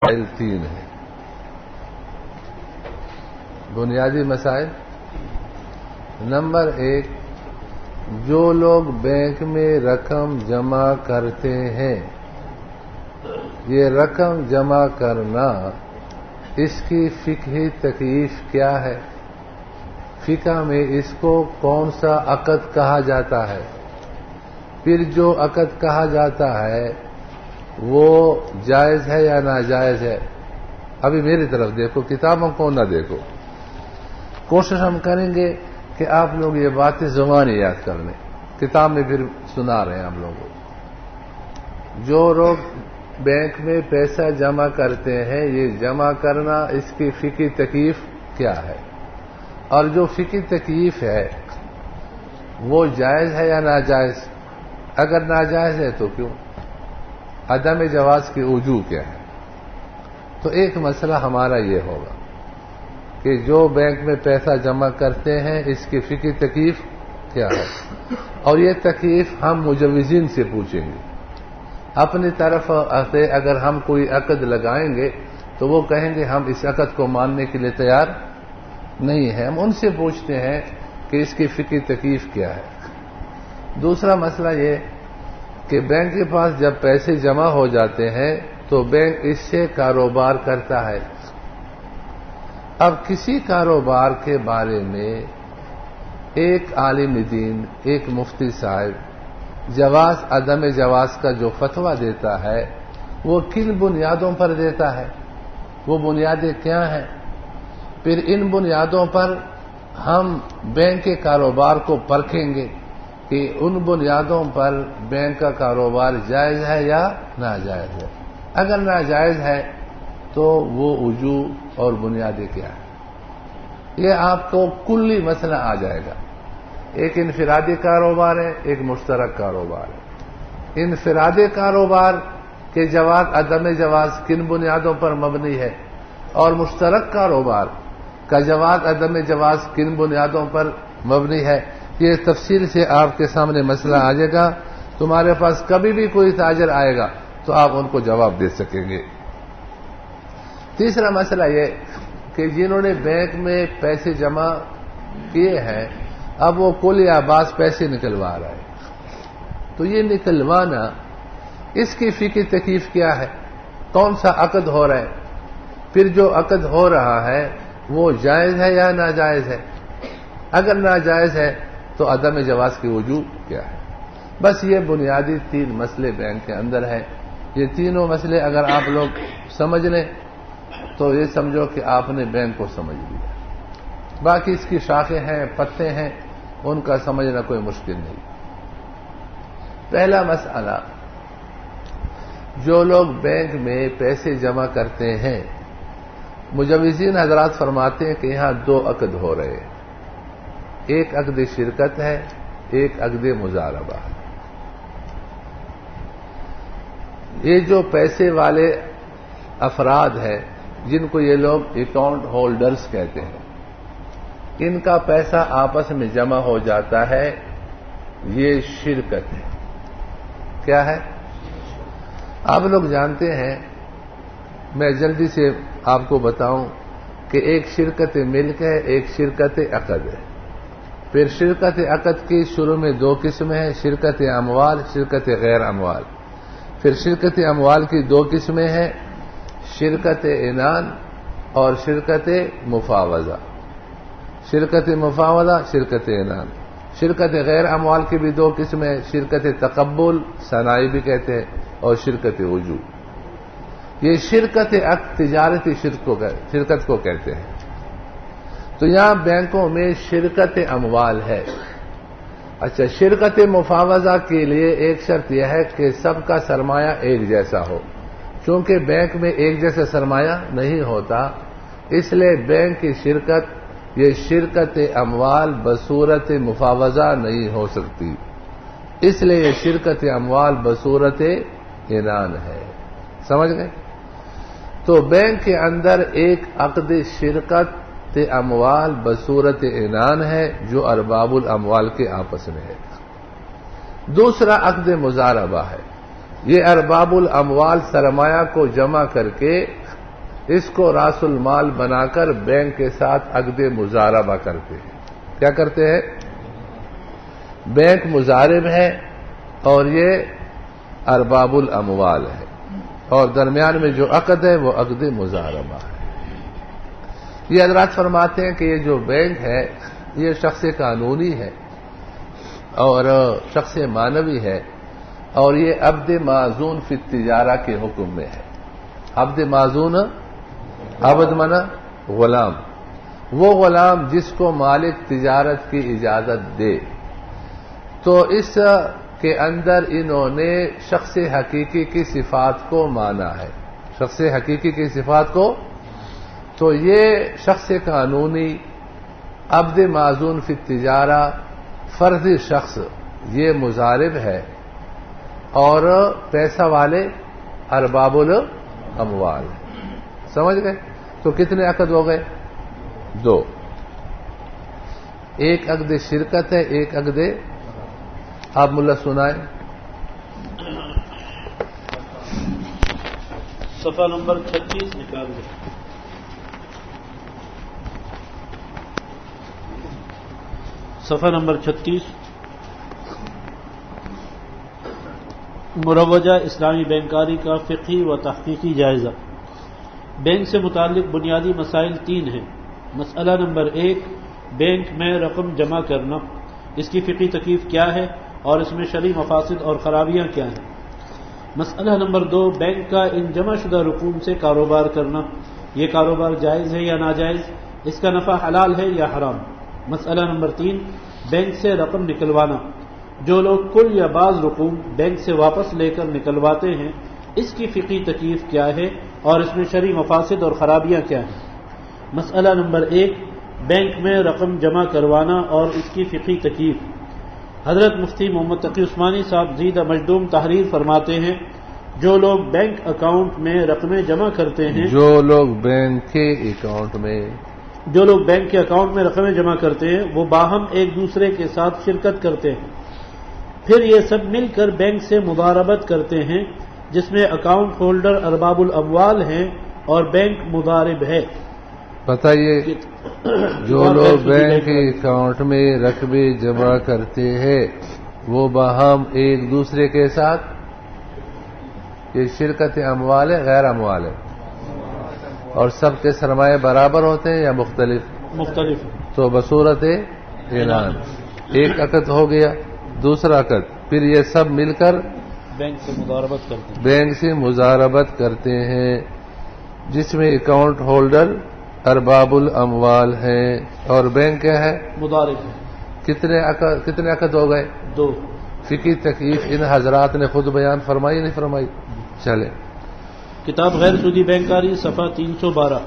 مسائل 3 ہیں۔ بنیادی مسائل۔ نمبر 1، جو لوگ بینک میں رقم جمع کرتے ہیں، یہ رقم جمع کرنا اس کی فقہی تکلیف کیا ہے؟ فقہ میں اس کو کون سا عقد کہا جاتا ہے؟ پھر جو عقد کہا جاتا ہے وہ جائز ہے یا ناجائز ہے؟ ابھی میری طرف دیکھو، کتابوں کو نہ دیکھو۔ کوشش ہم کریں گے کہ آپ لوگ یہ باتیں زبانی یاد کر لیں، کتاب میں پھر سنا رہے ہیں ہم لوگوں۔ جو لوگ بینک میں پیسہ جمع کرتے ہیں، یہ جمع کرنا اس کی فقہی تکلیف کیا ہے؟ اور جو فقہی تکلیف ہے وہ جائز ہے یا ناجائز؟ اگر ناجائز ہے تو کیوں؟ عدم جواز کی وجوہ کیا ہے؟ تو ایک مسئلہ ہمارا یہ ہوگا کہ جو بینک میں پیسہ جمع کرتے ہیں اس کی فقہی تکلیف کیا ہے، اور یہ تکلیف ہم مجوزین سے پوچھیں گے۔ اپنی طرف سے اگر ہم کوئی عقد لگائیں گے تو وہ کہیں گے ہم اس عقد کو ماننے کے لیے تیار نہیں ہیں، ہم ان سے پوچھتے ہیں کہ اس کی فقہی تکلیف کیا ہے۔ دوسرا مسئلہ یہ کہ بینک کے پاس جب پیسے جمع ہو جاتے ہیں تو بینک اس سے کاروبار کرتا ہے۔ اب کسی کاروبار کے بارے میں ایک عالم دین، ایک مفتی صاحب جواز عدم جواز کا جو فتویٰ دیتا ہے وہ کن بنیادوں پر دیتا ہے؟ وہ بنیادیں کیا ہیں؟ پھر ان بنیادوں پر ہم بینک کے کاروبار کو پرکھیں گے کہ ان بنیادوں پر بینک کا کاروبار جائز ہے یا ناجائز ہے۔ اگر ناجائز ہے تو وہ وجوہ اور بنیادیں کیا ہے؟ یہ آپ کو کلی مسئلہ آ جائے گا۔ ایک انفرادی کاروبار ہے، ایک مشترک کاروبار ہے۔ انفرادی کاروبار کے جواز عدم جواز کن بنیادوں پر مبنی ہے، اور مشترک کاروبار کا جواز عدم جواز کن بنیادوں پر مبنی ہے؟ یہ تفصیل سے آپ کے سامنے مسئلہ آ جائے گا۔ تمہارے پاس کبھی بھی کوئی تاجر آئے گا تو آپ ان کو جواب دے سکیں گے۔ تیسرا مسئلہ یہ کہ جنہوں نے بینک میں پیسے جمع کیے ہیں اب وہ کل یا بعض پیسے نکلوا رہا ہے، تو یہ نکلوانا اس کی فقہی تکلیف کیا ہے؟ کون سا عقد ہو رہا ہے؟ پھر جو عقد ہو رہا ہے وہ جائز ہے یا ناجائز ہے؟ اگر ناجائز ہے تو عدم جواز کی وجوہ کیا ہے؟ بس یہ بنیادی 3 مسئلے بینک کے اندر ہیں۔ یہ تینوں مسئلے اگر آپ لوگ سمجھ لیں تو یہ سمجھو کہ آپ نے بینک کو سمجھ لیا۔ باقی اس کی شاخیں ہیں، پتے ہیں، ان کا سمجھنا کوئی مشکل نہیں۔ پہلا مسئلہ، جو لوگ بینک میں پیسے جمع کرتے ہیں، مجوزین حضرات فرماتے ہیں کہ یہاں 2 عقد ہو رہے ہیں، ایک عقد شرکت ہے، ایک عقد مضاربہ ہے۔ یہ جو پیسے والے افراد ہیں جن کو یہ لوگ اکاؤنٹ ہولڈرز کہتے ہیں، ان کا پیسہ آپس میں جمع ہو جاتا ہے، یہ شرکت ہے۔ کیا ہے؟ آپ لوگ جانتے ہیں، میں جلدی سے آپ کو بتاؤں کہ ایک شرکت ملک ہے، ایک شرکت عقد ہے۔ پھر شرکت عقد کی شروع میں 2 قسمیں ہیں، شرکت اموال، شرکت غیر اموال۔ پھر شرکت اموال کی 2 قسمیں ہیں، شرکت عنان اور شرکت مفاوضہ۔ شرکت مفاوضہ، شرکت عنان۔ شرکت غیر اموال کی بھی 2 قسمیں ہیں، شرکت تقبل، صناعی بھی کہتے ہیں، اور شرکت وجوہ۔ یہ شرکت عقد تجارتی شرکت کو کہتے ہیں۔ تو یہاں بینکوں میں شرکت اموال ہے۔ اچھا، شرکت مفاوضہ کے لیے ایک شرط یہ ہے کہ سب کا سرمایہ ایک جیسا ہو، چونکہ بینک میں ایک جیسا سرمایہ نہیں ہوتا، اس لیے بینک کی شرکت یہ شرکت اموال بصورت مفاوضہ نہیں ہو سکتی، اس لیے یہ شرکت اموال بصورت عنان ہے۔ سمجھ گئے؟ تو بینک کے اندر ایک عقد شرکت اموال بصورت عنان ہے جو ارباب الاموال کے آپس میں ہے۔ دوسرا عقد مضاربہ ہے، یہ ارباب الاموال سرمایہ کو جمع کر کے اس کو راس المال بنا کر بینک کے ساتھ عقد مضاربہ کرتے ہیں. کیا کرتے ہیں؟ بینک مضارب ہے اور یہ ارباب الاموال ہے، اور درمیان میں جو عقد ہے وہ عقد مضاربہ ہے. یہ حضرات فرماتے ہیں کہ یہ جو بینک ہے یہ شخص قانونی ہے اور شخص معنوی ہے، اور یہ عبد معزون فی التجارہ کے حکم میں ہے. عبد معزون، عبد منا غلام، وہ غلام جس کو مالک تجارت کی اجازت دے. تو اس کے اندر انہوں نے شخص حقیقی کی صفات کو مانا ہے، شخص حقیقی کی صفات کو. تو یہ شخص قانونی، عبد معزون فی التجارہ، فرضی شخص یہ مضارب ہے، اور پیسہ والے ارباب الاموال. سمجھ گئے؟ تو کتنے عقد ہو گئے؟ 2. ایک عقد شرکت ہے، ایک عقد. آپ ملا سنائیں. صفحہ نمبر 36 نکال دیں. صفحہ نمبر 36، مروجہ اسلامی بینکاری کا فقہی و تحقیقی جائزہ. بینک سے متعلق بنیادی مسائل 3 ہیں. مسئلہ نمبر 1، بینک میں رقم جمع کرنا، اس کی فقہی تکلیف کیا ہے اور اس میں شرعی مفاسد اور خرابیاں کیا ہیں. مسئلہ نمبر 2، بینک کا ان جمع شدہ رقوم سے کاروبار کرنا، یہ کاروبار جائز ہے یا ناجائز، اس کا نفع حلال ہے یا حرام. مسئلہ نمبر 3، بینک سے رقم نکلوانا، جو لوگ کل یا بعض رقوم بینک سے واپس لے کر نکلواتے ہیں، اس کی فقہی تکلیف کیا ہے اور اس میں شرعی مفاسد اور خرابیاں کیا ہیں. مسئلہ نمبر 1، بینک میں رقم جمع کروانا اور اس کی فقہی تکلیف. حضرت مفتی محمد تقی عثمانی صاحب زیدہ مجدوم تحریر فرماتے ہیں، جو لوگ بینک اکاؤنٹ میں رقمیں جمع کرتے ہیں، جو لوگ بینک کے اکاؤنٹ میں رقمیں جمع کرتے ہیں، وہ باہم ایک دوسرے کے ساتھ شرکت کرتے ہیں. پھر یہ سب مل کر بینک سے مضاربت کرتے ہیں، جس میں اکاؤنٹ ہولڈر ارباب الاموال ہیں اور بینک مضارب ہے. بتائیے، جو لوگ بینک کے اکاؤنٹ میں رقمیں جمع کرتے ہیں وہ باہم ایک دوسرے کے ساتھ، یہ شرکت اموال ہے غیر اموال ہے، اور سب کے سرمایہ برابر ہوتے ہیں یا مختلف؟ تو بصورت اعلان ایک عقد ہو گیا. دوسرا عقد، پھر یہ سب مل کر بینک سے مضاربت کرتے ہیں، جس میں اکاؤنٹ ہولڈر ارباب الاموال ہیں اور بینک کیا ہے؟ مضارب ہے. کتنے عقد ہو گئے؟ 2. فقہی تکلیف ان حضرات نے خود بیان فرمائی نہیں فرمائی؟ چلے. کتاب غیر سودی بینکاری صفحہ 312.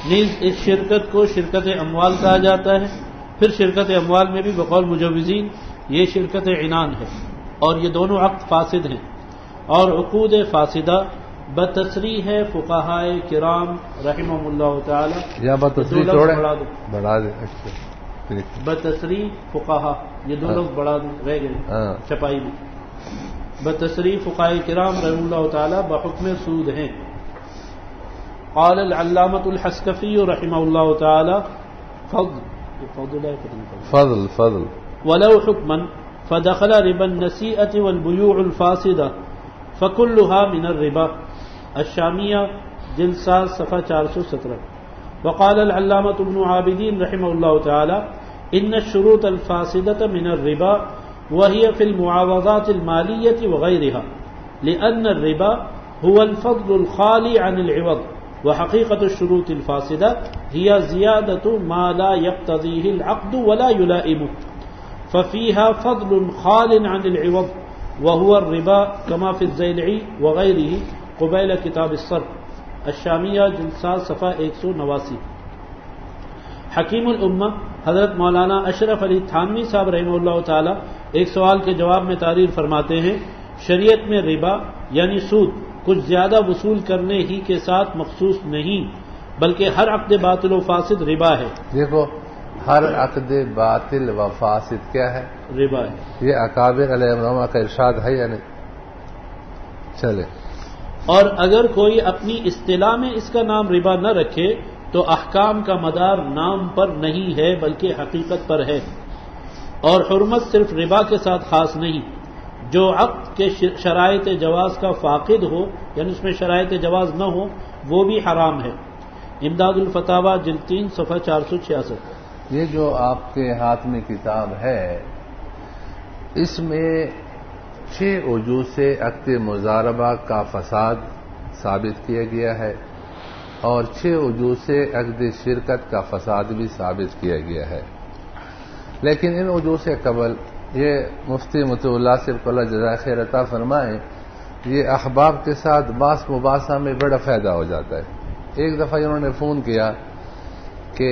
نیز اس شرکت کو شرکت اموال کہا جاتا ہے. پھر شرکت اموال میں بھی بقول مجوزین یہ شرکت عنان ہے، اور یہ دونوں عقد فاسد ہیں، اور عقود فاسدہ بتصریح ہے فقہائے کرام رحمہم اللہ تعالی. یا بتصریح چھوڑے بڑھا دے. بتصریح فقہا، یہ دو لوگ بڑھا دیں، رہ گئے چھپائی میں. بتصریح فقہائے کرام رحمہ اللہ تعالی بحکم سود ہیں. قال العلامۃ الحسکفی رحمہ اللہ تعالی فضل ولو حكما فدخل ربا النسيئة والبيوع الفاسدة فكلها من الربا. الشامیہ جلد 7 صفحہ 417. وقال العلامة ابن عابدين رحمه الله تعالى إن الشروط الفاسدة من الربا وهي في المعاوضات المالية وغيرها، لأن الربا هو الفضل الخالي عن العوض، وحقيقة الشروط الفاسدة هي زيادة ما لا يقتضيه العقد ولا يلائمه، ففيها فضل خال عن العوض وهو الربا كما في الزيلعي وغيره قبيل كتاب الصرف. الشامیہ جلد 7 صفحہ 189. حکیم الامہ حضرت مولانا اشرف علی تھانوی صاحب رحمہ اللہ تعالی ایک سوال کے جواب میں تعریر فرماتے ہیں، شریعت میں ربا یعنی سود کچھ زیادہ وصول کرنے ہی کے ساتھ مخصوص نہیں، بلکہ ہر عقد باطل و فاسد ربا ہے. دیکھو، ہر عقد باطل و فاسد کیا ہے؟ ربا ہے. یہ اکابر علیہ الرحمہ کا ارشاد ہے یا نہیں؟ چلے. اور اگر کوئی اپنی اصطلاح میں اس کا نام ربا نہ رکھے تو احکام کا مدار نام پر نہیں ہے بلکہ حقیقت پر ہے، اور حرمت صرف ربا کے ساتھ خاص نہیں، جو عقد کے شرائط جواز کا فاقد ہو یعنی اس میں شرائط جواز نہ ہو وہ بھی حرام ہے۔ امداد الفتاوی جلد 3 صفحہ 466۔ یہ جو آپ کے ہاتھ میں کتاب ہے اس میں 6 وجوہ سے عقد مضاربہ کا فساد ثابت کیا گیا ہے اور 6 وجوہ سے عقد شرکت کا فساد بھی ثابت کیا گیا ہے، لیکن ان وجوہ سے قبل یہ مفتی مطیع اللہ صرف اللہ جزائے خیر عطا فرمائیں، یہ احباب کے ساتھ باس مباحثہ میں بڑا فائدہ ہو جاتا ہے۔ ایک دفعہ انہوں نے فون کیا کہ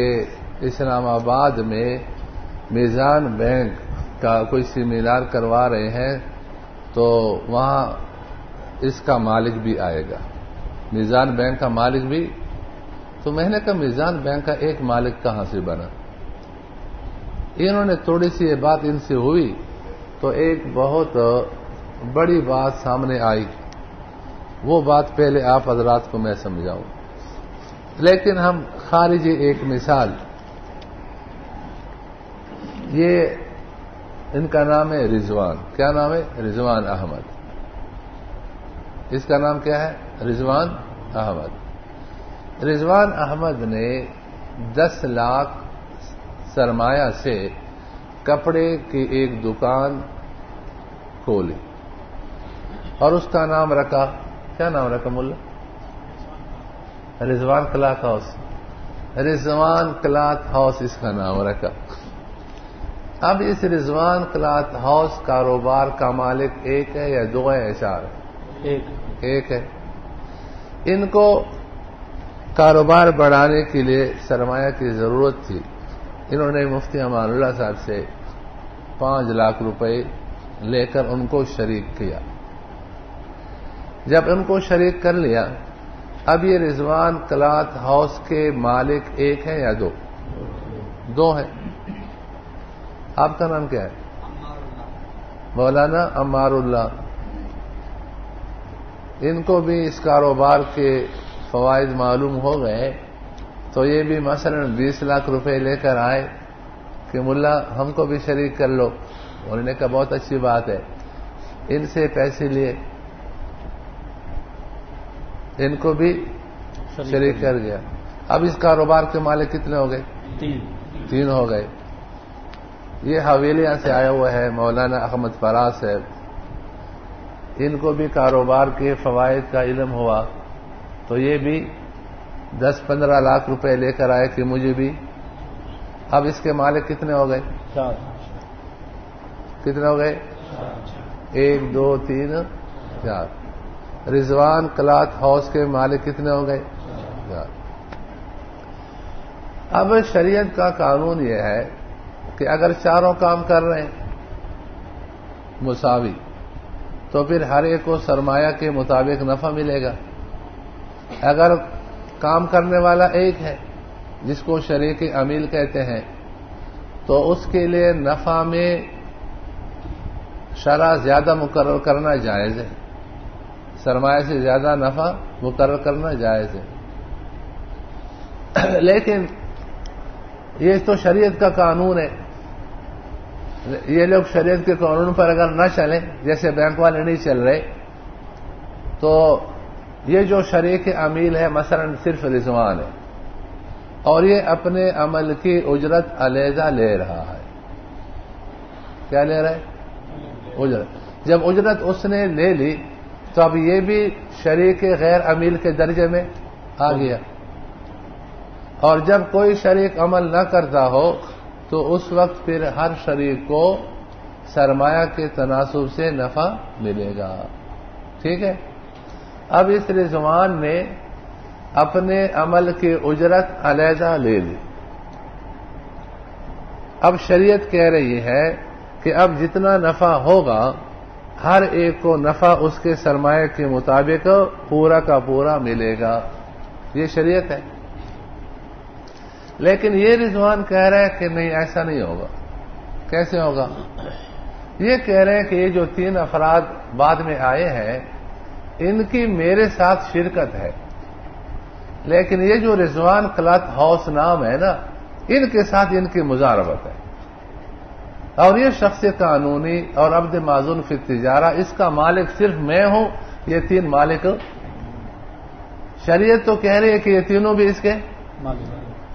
اسلام آباد میں میزان بینک کا کوئی سیمینار کروا رہے ہیں تو وہاں اس کا مالک بھی آئے گا، میزان بینک کا مالک بھی۔ تو میں نے کہا میزان بینک کا ایک مالک کہاں سے بنا؟ انہوں نے تھوڑی سی یہ بات ان سے ہوئی تو ایک بہت بڑی بات سامنے آئی، وہ بات پہلے آپ حضرات کو میں سمجھاؤں، لیکن ہم خارجی ایک مثال، یہ ان کا نام ہے رضوان، کیا نام ہے؟ رضوان احمد۔ اس کا نام کیا ہے؟ رضوان احمد۔ رضوان احمد نے 10 لاکھ سرمایہ سے کپڑے کی ایک دکان کھولی اور اس کا نام رکھا، کیا نام رکھا ملا؟ رضوان کلاتھ ہاؤس۔ رضوان کلاتھ ہاؤس اس کا نام رکھا۔ اب اس رضوان کلاتھ ہاؤس کاروبار کا مالک ایک ہے یا 2 ہے یا 4 ہے؟ ایک ہے۔ ان کو کاروبار بڑھانے کے لیے سرمایہ کی ضرورت تھی، انہوں نے مفتی امان اللہ صاحب سے 5 لاکھ روپے لے کر ان کو شریک کیا۔ جب ان کو شریک کر لیا، اب یہ رضوان کلاتھ ہاؤس کے مالک ایک ہے یا 2؟ 2 ہیں۔ آپ کا نام کیا ہے؟ مولانا عمار اللہ۔ ان کو بھی اس کاروبار کے فوائد معلوم ہو گئے تو یہ بھی مثلا 20 لاکھ روپے لے کر آئے کہ ملا ہم کو بھی شریک کر لو۔ انہوں نے کہا بہت اچھی بات ہے، ان سے پیسے لیے، ان کو بھی شریک کر گیا۔ اب اس کاروبار کے مالک کتنے ہو گئے؟ 3 ہو گئے۔ یہ حویلیاں سے آیا ہوا ہے مولانا احمد فراز صاحب، ان کو بھی کاروبار کے فوائد کا علم ہوا تو یہ بھی 10-15 لاکھ روپے لے کر آئے کہ مجھے بھی۔ اب اس کے مالک کتنے ہو گئے؟ 4۔ کتنے ہو گئے؟ 1 2 3 4۔ رضوان کلاتھ ہاؤس کے مالک کتنے ہو گئے؟ 4۔ اب شریعت کا قانون یہ ہے کہ اگر چاروں کام کر رہے ہیں مساوی تو پھر ہر ایک کو سرمایہ کے مطابق نفع ملے گا۔ اگر کام کرنے والا ایک ہے جس کو شریک عمیل کہتے ہیں تو اس کے لیے نفع میں شرح زیادہ مقرر کرنا جائز ہے، سرمایہ سے زیادہ نفع مقرر کرنا جائز ہے، لیکن یہ تو شریعت کا قانون ہے۔ یہ لوگ شریعت کے قانون پر اگر نہ چلیں، جیسے بینک والے نہیں چل رہے، تو یہ جو شریک عمیل ہے مثلا صرف رضوان ہے اور یہ اپنے عمل کی اجرت علیحدہ لے رہا ہے۔ کیا لے رہا ہے؟ اجرت۔ جب اجرت اس نے لے لی تو اب یہ بھی شریک غیر عمیل کے درجے میں آ گیا، اور جب کوئی شریک عمل نہ کرتا ہو تو اس وقت پھر ہر شریک کو سرمایہ کے تناسب سے نفع ملے گا۔ ٹھیک ہے؟ اب اس رضوان نے اپنے عمل کی اجرت علیحدہ لے لی، اب شریعت کہہ رہی ہے کہ اب جتنا نفع ہوگا ہر ایک کو نفع اس کے سرمایہ کے مطابق پورا کا پورا ملے گا، یہ شریعت ہے۔ لیکن یہ رضوان کہہ رہے ہیں کہ نہیں، ایسا نہیں ہوگا۔ کیسے ہوگا؟ یہ کہہ رہے ہیں کہ یہ جو 3 افراد بعد میں آئے ہیں ان کی میرے ساتھ شرکت ہے، لیکن یہ جو رضوان کلاتھ ہاؤس نام ہے نا، ان کے ساتھ ان کی مزاربت ہے، اور یہ شخص قانونی اور عبد معذون فی التجارہ، اس کا مالک صرف میں ہوں، یہ تین مالک شریعت تو کہہ رہی ہے کہ یہ تینوں بھی اس کے،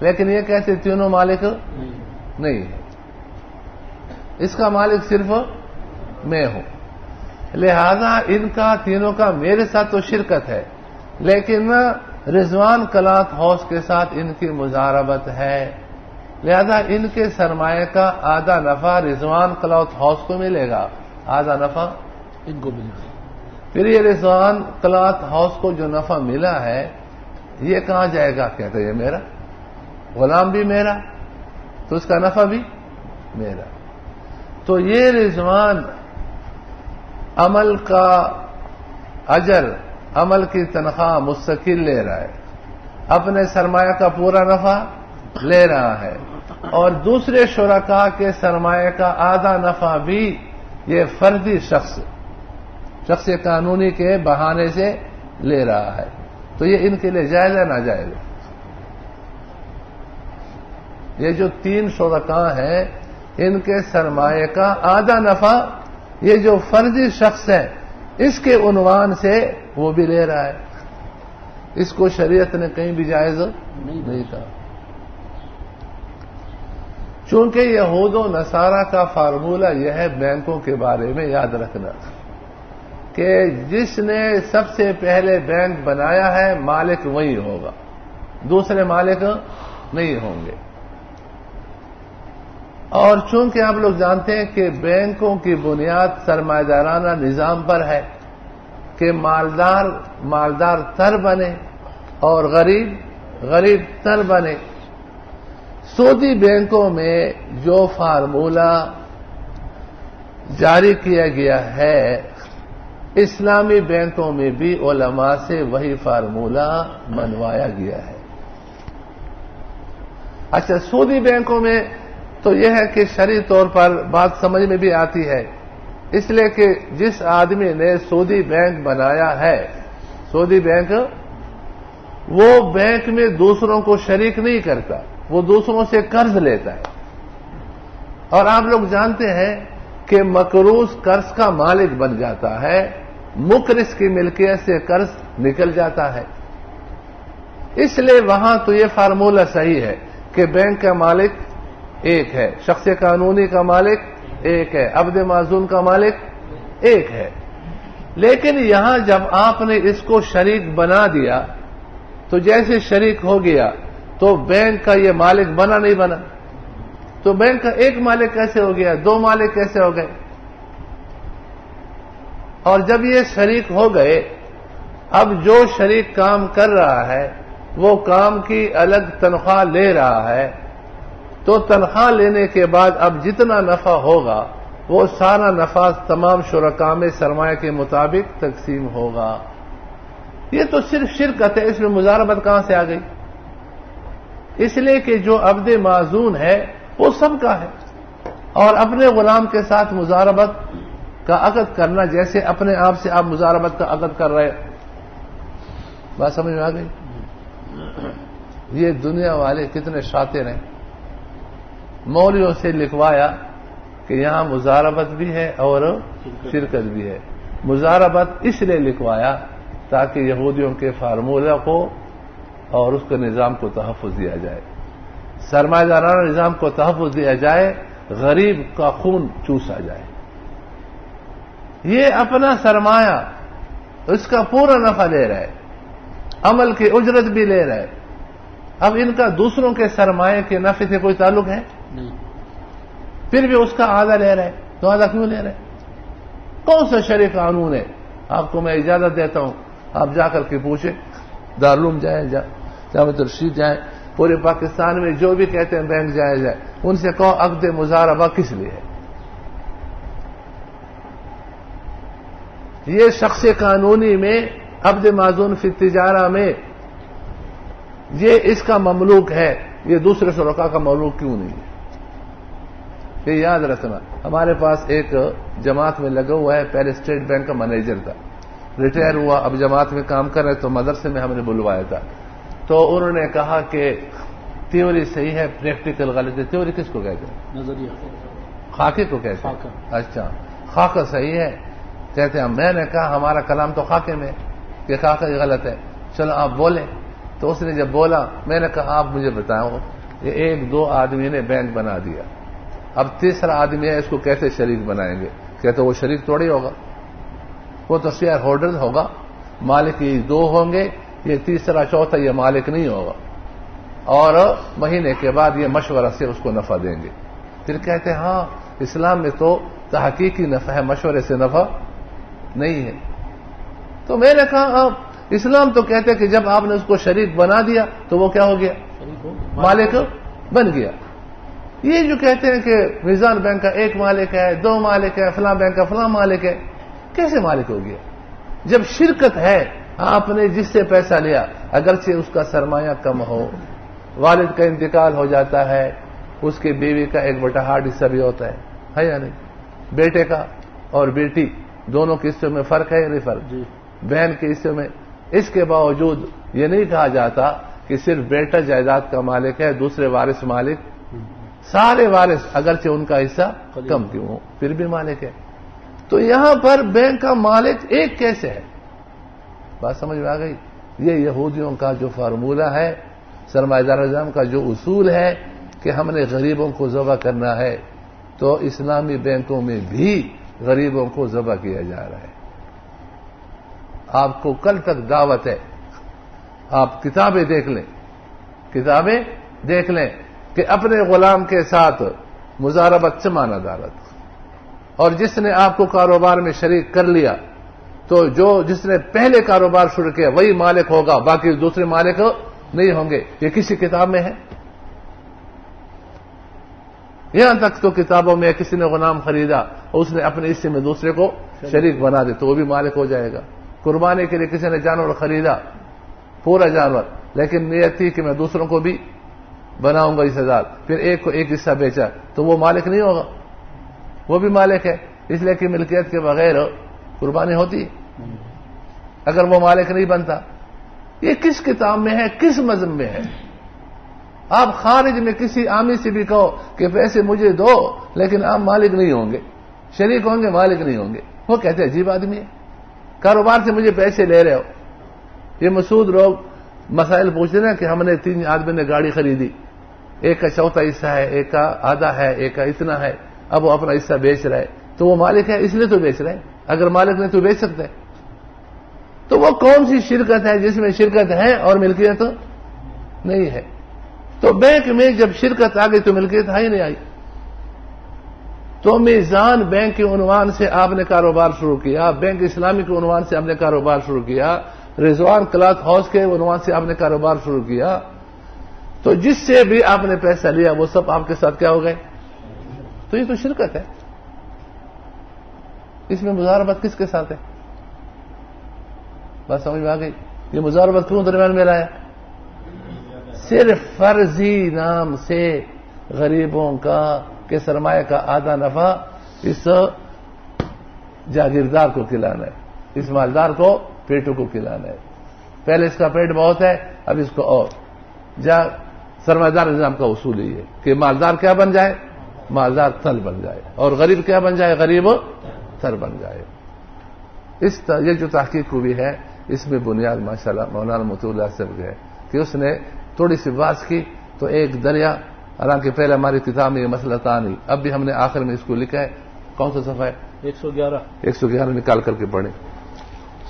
لیکن یہ کہتے تینوں مالک نہیں ہے، اس کا مالک صرف میں ہوں، لہذا ان کا تینوں کا میرے ساتھ تو شرکت ہے، لیکن رضوان کلاتھ ہاؤس کے ساتھ ان کی مزاربت ہے، لہذا ان کے سرمایہ کا آدھا نفع رضوان کلاتھ ہاؤس کو ملے گا، آدھا نفع ان کو ملے گا۔ پھر یہ رضوان کلاتھ ہاؤس کو جو نفع ملا ہے یہ کہاں جائے گا؟ کہتے ہیں یہ میرا غلام بھی میرا، تو اس کا نفع بھی میرا۔ تو یہ رضوان عمل کا اجر، عمل کی تنخواہ مستقل لے رہا ہے، اپنے سرمایہ کا پورا نفع لے رہا ہے، اور دوسرے شرکاء کے سرمایہ کا آدھا نفع بھی یہ فردی شخص قانونی کے بہانے سے لے رہا ہے، تو یہ ان کے لیے جائز ہے ناجائز ہے؟ یہ جو تین شرکاء ہیں ان کے سرمایہ کا آدھا نفع یہ جو فردی شخص ہے اس کے عنوان سے وہ بھی لے رہا ہے، اس کو شریعت نے کہیں بھی جائز نہیں کہا۔ چونکہ یہود و نصارہ کا فارمولہ یہ ہے بینکوں کے بارے میں یاد رکھنا کہ جس نے سب سے پہلے بینک بنایا ہے مالک وہی ہوگا، دوسرے مالک نہیں ہوں گے۔ اور چونکہ آپ لوگ جانتے ہیں کہ بینکوں کی بنیاد سرمایہ دارانہ نظام پر ہے کہ مالدار تر بنے اور غریب تر بنے، سعودی بینکوں میں جو فارمولہ جاری کیا گیا ہے اسلامی بینکوں میں بھی علماء سے وہی فارمولہ منوایا گیا ہے۔ اچھا، سعودی بینکوں میں تو یہ ہے کہ شرعی طور پر بات سمجھ میں بھی آتی ہے، اس لیے کہ جس آدمی نے سعودی بینک بنایا ہے، سعودی بینک، وہ بینک میں دوسروں کو شریک نہیں کرتا، وہ دوسروں سے قرض لیتا ہے، اور آپ لوگ جانتے ہیں کہ مقروض قرض کا مالک بن جاتا ہے، مقرض کی ملکیت سے قرض نکل جاتا ہے۔ اس لیے وہاں تو یہ فارمولہ صحیح ہے کہ بینک کا مالک ایک ہے، شخص قانونی کا مالک ایک ہے، عبد معذون کا مالک ایک ہے، لیکن یہاں جب آپ نے اس کو شریک بنا دیا تو جیسے شریک ہو گیا تو بینک کا یہ مالک بنا نہیں بنا، تو بینک کا ایک مالک کیسے ہو گیا، دو مالک کیسے ہو گئے؟ اور جب یہ شریک ہو گئے، اب جو شریک کام کر رہا ہے وہ کام کی الگ تنخواہ لے رہا ہے، تو تنخواہ لینے کے بعد اب جتنا نفع ہوگا وہ سارا نفع تمام شرکاء میں سرمایہ کے مطابق تقسیم ہوگا۔ یہ تو صرف شرکت ہے، اس میں مزاربت کہاں سے آ گئی؟ اس لیے کہ جو عبد معذون ہے وہ سب کا ہے، اور اپنے غلام کے ساتھ مزاربت کا عقد کرنا جیسے اپنے آپ سے آپ مزاربت کا عقد کر رہے، بات سمجھ میں آ گئی؟ یہ دنیا والے کتنے شاطر ہیں، مولویوں سے لکھوایا کہ یہاں مزاربت بھی ہے اور شرکت بھی ہے۔ مزاربت اس لیے لکھوایا تاکہ یہودیوں کے فارمولہ کو اور اس کے نظام کو تحفظ دیا جائے، سرمایہ دارانہ نظام کو تحفظ دیا جائے، غریب کا خون چوسا جائے۔ یہ اپنا سرمایہ اس کا پورا نفع لے رہا ہے، عمل کی اجرت بھی لے رہا ہے، اب ان کا دوسروں کے سرمایہ کے نفع سے کوئی تعلق ہے نہیں، پھر بھی اس کا آدھا لے رہے، تو آدھا کیوں لے رہے؟ کون سا شرعی قانون ہے؟ آپ کو میں اجازت دیتا ہوں، آپ جا کر کے پوچھیں، دارالعلوم جائیں، جامعۃ الرشید جائیں، پورے پاکستان میں جو بھی کہتے ہیں بینک جائز ہے، ان سے کہو عقد مزاربہ کس لیے ہے؟ یہ شخص قانونی میں عبد معذون فی التجارہ میں یہ اس کا مملوک ہے، یہ دوسرے شرکاء کا مملوک کیوں نہیں ہے؟ یہ یاد رکھنا۔ ہمارے پاس ایک جماعت میں لگا ہوا ہے، پہلے اسٹیٹ بینک کا مینیجر تھا، ریٹائر ہوا، اب جماعت میں کام کر رہے، تو مدرسے میں ہم نے بلوایا تھا، تو انہوں نے کہا کہ تھیوری صحیح ہے، پریکٹیکل غلط ہے۔ تھیوری کس کو کہتے ہیں؟ نظریہ خاکے کو کہتے ہیں۔ اچھا، خاکہ صحیح ہے کہتے ہیں۔ میں نے کہا ہمارا کلام تو خاکے میں کہ خاکہ غلط ہے، چلو آپ بولیں۔ تو اس نے جب بولا، میں نے کہا آپ مجھے بتاؤ، یہ ایک دو آدمی نے بینک بنا دیا، اب تیسرا آدمی ہے، اس کو کیسے شریک بنائیں گے؟ کہتے وہ شریک تھوڑی ہوگا، وہ تو شیئر ہولڈر ہوگا، مالک یہ دو ہوں گے، یہ تیسرا چوتھا یہ مالک نہیں ہوگا، اور مہینے کے بعد یہ مشورہ سے اس کو نفع دیں گے۔ پھر کہتے ہیں ہاں اسلام میں تو تحقیقی نفع ہے، مشورے سے نفع نہیں ہے۔ تو میں نے کہا آپ اسلام تو کہتے ہیں کہ جب آپ نے اس کو شریک بنا دیا تو وہ کیا ہو گیا؟ مالک بن گیا۔ یہ جو کہتے ہیں کہ میزان بینک کا ایک مالک ہے، دو مالک ہے، فلاں بینک کا فلاں مالک ہے، کیسے مالک ہو گیا؟ جب شرکت ہے، آپ نے جس سے پیسہ لیا اگرچہ اس کا سرمایہ کم ہو، والد کا انتقال ہو جاتا ہے، اس کی بیوی کا 1/8 حصہ بھی ہوتا ہے یا نہیں؟ بیٹے کا اور بیٹی دونوں کے حصوں میں فرق ہے یا نہیں فرق؟ بہن کے حصے میں۔ اس کے باوجود یہ نہیں کہا جاتا کہ صرف بیٹا جائیداد کا مالک ہے، دوسرے وارث مالک، سارے وارث اگرچہ ان کا حصہ کم کیوں ہو پھر بھی مالک ہے۔ تو یہاں پر بینک کا مالک ایک کیسے ہے؟ بات سمجھ میں آ گئی؟ یہ یہودیوں کا جو فارمولہ ہے، سرمایہ دار نظام کا جو اصول ہے کہ ہم نے غریبوں کو ذبح کرنا ہے، تو اسلامی بینکوں میں بھی غریبوں کو ذبح کیا جا رہا ہے۔ آپ کو کل تک دعوت ہے، آپ کتابیں دیکھ لیں کہ اپنے غلام کے ساتھ مزاربت سے مانا دارت، اور جس نے آپ کو کاروبار میں شریک کر لیا تو جس نے پہلے کاروبار شروع کیا وہی مالک ہوگا، باقی دوسرے مالک نہیں ہوں گے۔ یہ کسی کتاب میں ہے؟ یہاں تک تو کتابوں میں کسی نے غلام خریدا اور اس نے اپنے حصے میں دوسرے کو شریک بنا دے تو وہ بھی مالک ہو جائے گا۔ قربانی کے لیے کسی نے جانور خریدا، پورا جانور، لیکن نیت تھی کہ میں دوسروں کو بھی بناؤں گا حصہ دار، پھر ایک کو ایک حصہ بیچا تو وہ مالک نہیں ہوگا، وہ بھی مالک ہے، اس لیے کہ ملکیت کے بغیر قربانی ہوتی ہے اگر وہ مالک نہیں بنتا۔ یہ کس کتاب میں ہے، کس مذہب میں ہے؟ آپ خارج میں کسی عامی سے بھی کہو کہ پیسے مجھے دو، لیکن آپ مالک نہیں ہوں گے، شریک ہوں گے، مالک نہیں ہوں گے، وہ کہتے ہیں عجیب آدمی ہے، کاروبار سے مجھے پیسے لے رہے ہو۔ یہ مسعود لوگ مسائل پوچھتے ہیں کہ ہم نے 3 آدمی نے گاڑی خریدی، ایک کا چوتھا حصہ ہے، ایک کا آدھا ہے، ایک کا اتنا ہے، اب وہ اپنا حصہ بیچ رہا ہے، تو وہ مالک ہے اس لیے تو بیچ رہے ہیں، اگر مالک نہیں تو بیچ سکتے ہیں۔ تو وہ کون سی شرکت ہے جس میں شرکت ہے اور ملکیت نہیں ہے؟ تو بینک میں جب شرکت آ گئی تو ملکیت ہی نہیں آئی۔ تو میزان بینک کے عنوان سے آپ نے کاروبار شروع کیا، بینک اسلامی کے عنوان سے آپ نے کاروبار شروع کیا، رضوان کلاتھ ہاؤس کے عنوان سے آپ نے کاروبار شروع کیا، تو جس سے بھی آپ نے پیسہ لیا وہ سب آپ کے ساتھ کیا ہو گئے؟ تو یہ تو شرکت ہے، اس میں مزاربت کس کے ساتھ ہے؟ بات سمجھ میں آ گئی؟ یہ مزاربت کیوں درمیان میں لایا؟ صرف فرضی نام سے غریبوں کا کہ سرمایہ کا آدھا نفع اس جاگیردار کو کھلانا ہے، اس مالدار کو پیٹوں کو کھلانا ہے۔ پہلے اس کا پیٹ بہت ہے، اب اس کو اور سرمایہ دار نظام کا اصول یہ ہے کہ مالدار کیا بن جائے؟ مالدار تھل بن جائے، اور غریب کیا بن جائے؟ غریب تھل بن جائے۔ یہ جو تحقیق ہوئی ہے اس میں بنیاد ماشاءاللہ مولانا مطیع اللہ صاحب ہے کہ اس نے تھوڑی سی بات کی تو ایک دریا، حالانکہ پہلے ہماری کتاب میں یہ مسئلہ تھا نہیں، اب بھی ہم نے آخر میں اس کو لکھا ہے۔ کون سا صفحہ ہے؟ 111 نکال کر کے پڑھیں،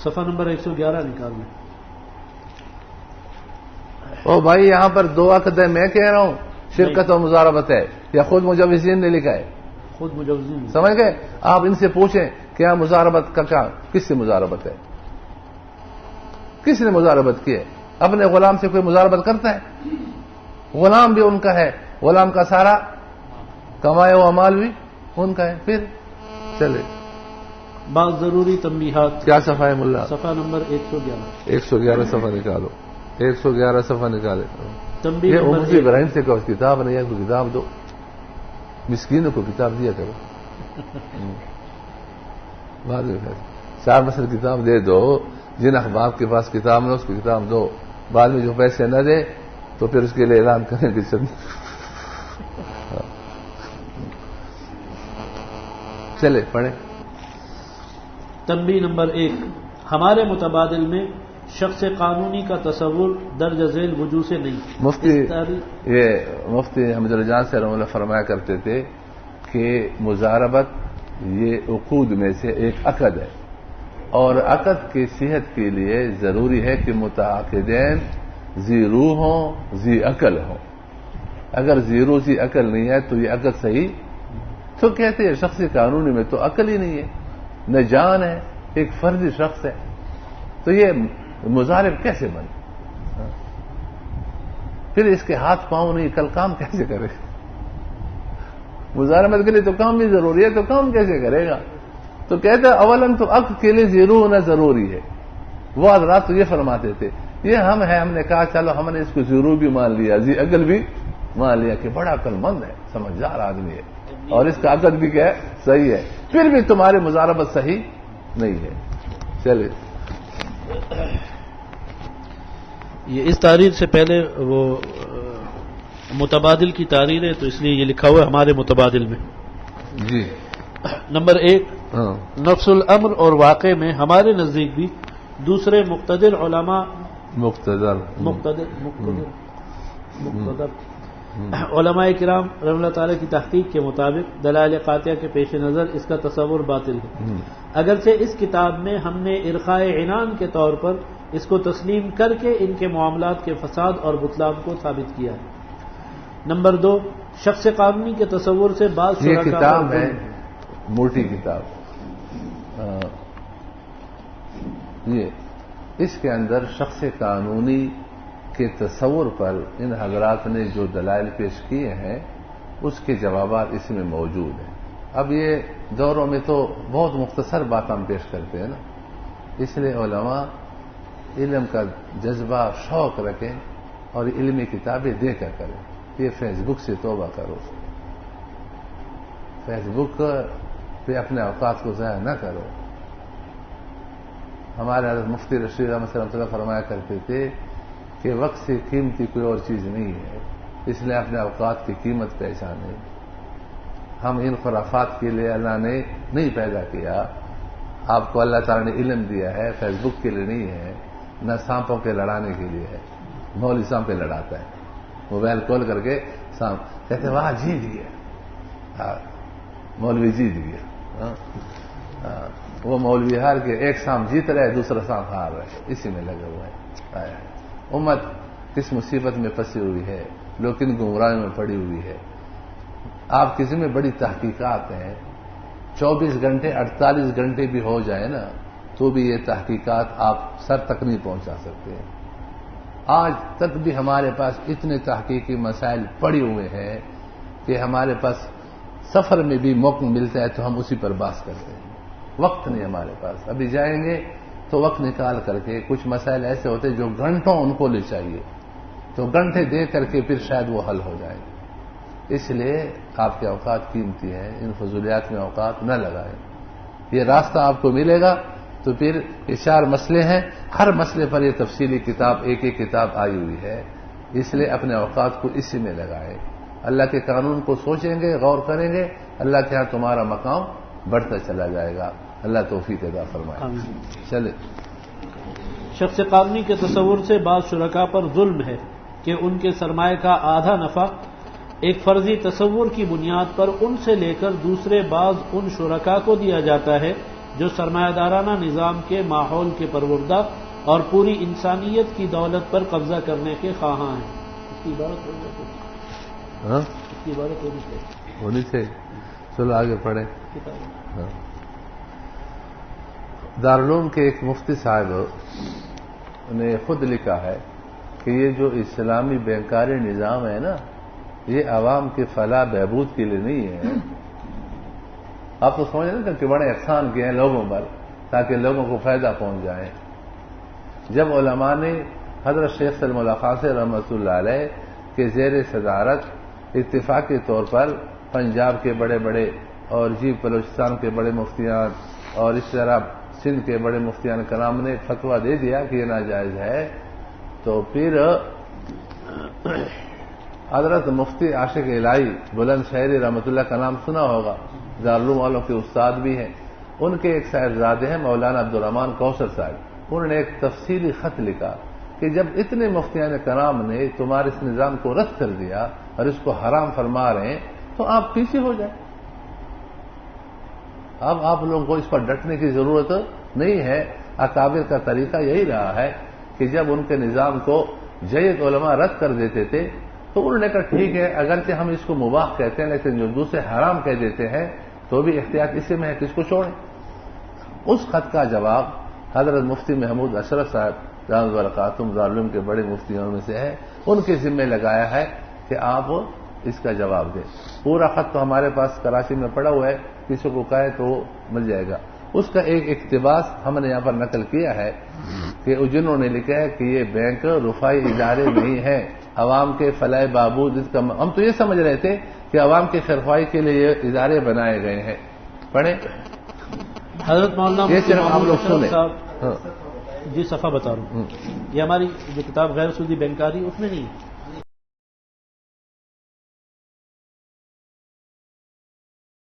صفحہ نمبر 111 نکال لیں۔ او بھائی یہاں پر 2 عقد ہے، میں کہہ رہا ہوں شرکت و مزاربت ہے، یا خود مجوزین نے لکھا ہے؟ خود مجوزین۔ سمجھ گئے؟ آپ ان سے پوچھیں کیا مزاربت کا کیا، کس سے مزاربت ہے؟ کس نے مزاربت کی ہے؟ اپنے غلام سے کوئی مزاربت کرتا ہے؟ غلام بھی ان کا ہے، غلام کا سارا کمایا ہوا مال بھی ان کا ہے۔ پھر چلے بعض ضروری تنبیہات۔ کیا صفحہ ہے ملا؟ صفحہ نمبر 111۔ 111 صفحہ نکالو، 111 صفحہ نکالے۔ تنبیہ یہ نمبر مفتی ابراہیم سے کہو کتاب نہیں ہے، کوئی کتاب دو، مسکینوں کو کتاب دیا کرو۔ بعد میں 4 مسئلے کتاب دے دو، جن احباب کے پاس کتاب نہ اس کی کتاب دو، بعد میں جو پیسے نہ دے تو پھر اس کے لیے اعلان کریں کہ چلے پڑھیں۔ تنبیہ نمبر 1، ہمارے متبادل میں شخص قانونی کا تصور درج ذیل وجوہ سے نہیں۔ مفتی حمید الجان سے رحمہ اللہ فرمایا کرتے تھے کہ مضاربت یہ عقود میں سے ایک عقد ہے، اور عقد کی صحت کے لیے ضروری ہے کہ متعاقدین ذی روح ہوں، ذی عقل ہوں۔ اگر ذی روح ذی عقل نہیں ہے تو یہ عقد صحیح تو کہتے ہیں شخص قانونی میں تو عقل ہی نہیں ہے، نہ جان ہے، ایک فردی شخص ہے، تو یہ مضارب کیسے بنے؟ پھر اس کے ہاتھ پاؤں نہیں، کل کام کیسے کرے؟ مضاربت کے لیے تو کام بھی ضروری ہے، تو کام کیسے کرے گا؟ تو کہتے ہیں اولن تو عقد کے لیے ذی روح ہونا ضروری ہے۔ وہ حضرات تو یہ فرماتے تھے، یہ ہم نے کہا چلو ہم نے اس کو ذی روح بھی مان لیا، ذی عقل بھی مان لیا کہ بڑا عقل مند ہے، سمجھدار آدمی ہے، اور اس کا عقد بھی کیا ہے؟ صحیح ہے، پھر بھی تمہاری مضاربت صحیح نہیں ہے۔ چلے یہ اس تحریر سے پہلے وہ متبادل کی تحریر ہے، تو اس لیے یہ لکھا ہوا ہے ہمارے متبادل میں۔ جی نمبر 1، نفس الامر اور واقع میں ہمارے نزدیک بھی دوسرے مقتدر علماء علماء کرام رحمۃ اللہ تعالی کی تحقیق کے مطابق دلائل قاطعہ کے پیش نظر اس کا تصور باطل ہے، اگرچہ اس کتاب میں ہم نے ارخاء عنان کے طور پر اس کو تسلیم کر کے ان کے معاملات کے فساد اور بطلان کو ثابت کیا ہے۔ نمبر 2، شخص قانونی کے تصور سے بعض یہ کتاب ہے موٹی کتاب، یہ اس کے اندر شخص قانونی کے تصور پر ان حضرات نے جو دلائل پیش کیے ہیں اس کے جوابات اس میں موجود ہیں۔ اب یہ دوروں میں تو بہت مختصر بات ہم پیش کرتے ہیں نا، اس لیے علماء علم کا جذبہ شوق رکھیں اور علمی کتابیں دے کر کریں۔ یہ فیس بک سے توبہ کرو، فیس بک پہ اپنے اوقات کو ضائع نہ کرو۔ ہمارے حضرت مفتی رشید احمد صلی اللہ علیہ وسلم فرمایا کرتے تھے کہ وقت سے قیمتی کوئی اور چیز نہیں ہے، اس لیے اپنے اوقات کی قیمت پہچانے۔ ہم ان خرافات کے لیے اللہ نے نہیں پیدا کیا، آپ کو اللہ تعالی نے علم دیا ہے، فیس بک کے لیے نہیں ہے، نہ سانپوں کے لڑانے کے لیے ہے۔ مولوی سانپ پہ لڑاتا ہے، موبائل کال کر کے سانپ کہتے ہیں وہاں جیت گیا، مولوی جیت گیا، وہ مولوی ہار کے ایک سانپ جیت رہا ہے، دوسرا سانپ ہار رہا ہے، اسی میں لگا ہوا ہے۔ امت کس مصیبت میں پھنسی ہوئی ہے، لوگ کن گمراہیوں میں پڑی ہوئی ہے۔ آپ کسی میں بڑی تحقیقات ہیں، 24 گھنٹے 48 گھنٹے بھی ہو جائے نا تو بھی یہ تحقیقات آپ سر تک نہیں پہنچا سکتے ہیں۔ آج تک بھی ہمارے پاس اتنے تحقیقی مسائل پڑے ہوئے ہیں کہ ہمارے پاس سفر میں بھی موقع ملتا ہے تو ہم اسی پر بحث کرتے ہیں، وقت نہیں ہمارے پاس۔ ابھی جائیں گے تو وقت نکال کر کے کچھ مسائل ایسے ہوتے جو گھنٹوں ان کو لے چاہیے، تو گھنٹے دے کر کے پھر شاید وہ حل ہو جائیں۔ اس لیے آپ کے اوقات قیمتی ہیں، ان فضولیات میں اوقات نہ لگائیں۔ یہ راستہ آپ کو ملے گا تو پھر یہ 4 مسئلے ہیں، ہر مسئلے پر یہ تفصیلی کتاب ایک ایک کتاب آئی ہوئی ہے، اس لیے اپنے اوقات کو اسی میں لگائیں۔ اللہ کے قانون کو سوچیں گے، غور کریں گے، اللہ کے ہاں تمہارا مقام بڑھتا چلا جائے گا۔ اللہ توفیق عطا فرمائے۔ چلے شخص قانونی کے تصور سے بعض شرکاء پر ظلم ہے کہ ان کے سرمایہ کا آدھا نفع ایک فرضی تصور کی بنیاد پر ان سے لے کر دوسرے بعض ان شرکاء کو دیا جاتا ہے جو سرمایہ دارانہ نظام کے ماحول کے پروردہ اور پوری انسانیت کی دولت پر قبضہ کرنے کے خواہاں ہیں۔ اس کی عبارت ہونی چاہیے۔ چلو آگے پڑھیں۔ دارالعلوم کے ایک مفتی صاحب نے خود لکھا ہے کہ یہ جو اسلامی بینکاری نظام ہے نا، یہ عوام کے فلاح بہبود کے لیے نہیں ہے۔ آپ تو سمجھ رہے کہ بڑے احسان کیے ہیں لوگوں پر تاکہ لوگوں کو فائدہ پہنچ جائے۔ جب علماء نے حضرت شیخ سلم اللہ خان سے رحمۃ اللہ علیہ کے زیر صدارت اتفاقی طور پر پنجاب کے بڑے بڑے اور بلوچستان کے بڑے مفتیان اور اس طرح سندھ کے بڑے مفتیان کرام نے فتویٰ دے دیا کہ یہ ناجائز ہے، تو پھر حضرت مفتی عاشق الہی بلند شہری رحمۃ اللہ کا نام سنا ہوگا، دارالعلوم والوں کے استاد بھی ہیں، ان کے ایک صاحبزادے ہیں مولانا عبدالرحمان کوثر صاحب، انہوں نے ایک تفصیلی خط لکھا کہ جب اتنے مفتیان کرام نے تمہارے اس نظام کو رد کر دیا اور اس کو حرام فرما رہے ہیں تو آپ پیچھے ہو جائیں۔ اب آپ لوگوں کو اس پر ڈٹنے کی ضرورت نہیں ہے۔ اکابر کا طریقہ یہی رہا ہے کہ جب ان کے نظام کو جید علماء رد کر دیتے تھے تو انہوں نے کہا ٹھیک ہے، اگرچہ ہم اس کو مباح کہتے ہیں لیکن جو دوسرے حرام کہہ دیتے ہیں تو بھی احتیاط اسی میں ہے کہ اس کو چھوڑیں۔ اس خط کا جواب حضرت مفتی محمود اشرف صاحب رحمۃ اللہ برکاتہ دارالعلوم کے بڑے مفتیوں میں سے ہے، ان کے ذمہ لگایا ہے کہ آپ اس کا جواب دیں۔ پورا خط تو ہمارے پاس کراچی میں پڑا ہوا ہے، کسی کو کہے تو مل جائے گا۔ اس کا ایک اقتباس ہم نے یہاں پر نقل کیا ہے کہ جنہوں نے لکھا ہے کہ یہ بینک رفائی ادارے نہیں ہیں، عوام کے فلاح بہبود، اس کا ہم تو یہ سمجھ رہے تھے کہ عوام کی خیرخواہی کے لیے یہ ادارے بنائے گئے ہیں۔ پڑھیں حضرت مولانا یہ صرف آپ لوگ سنیں۔ جی صفحہ بتا رہا ہوں، یہ ہماری جو کتاب غیر سودی بینکاری اس میں نہیں ہے۔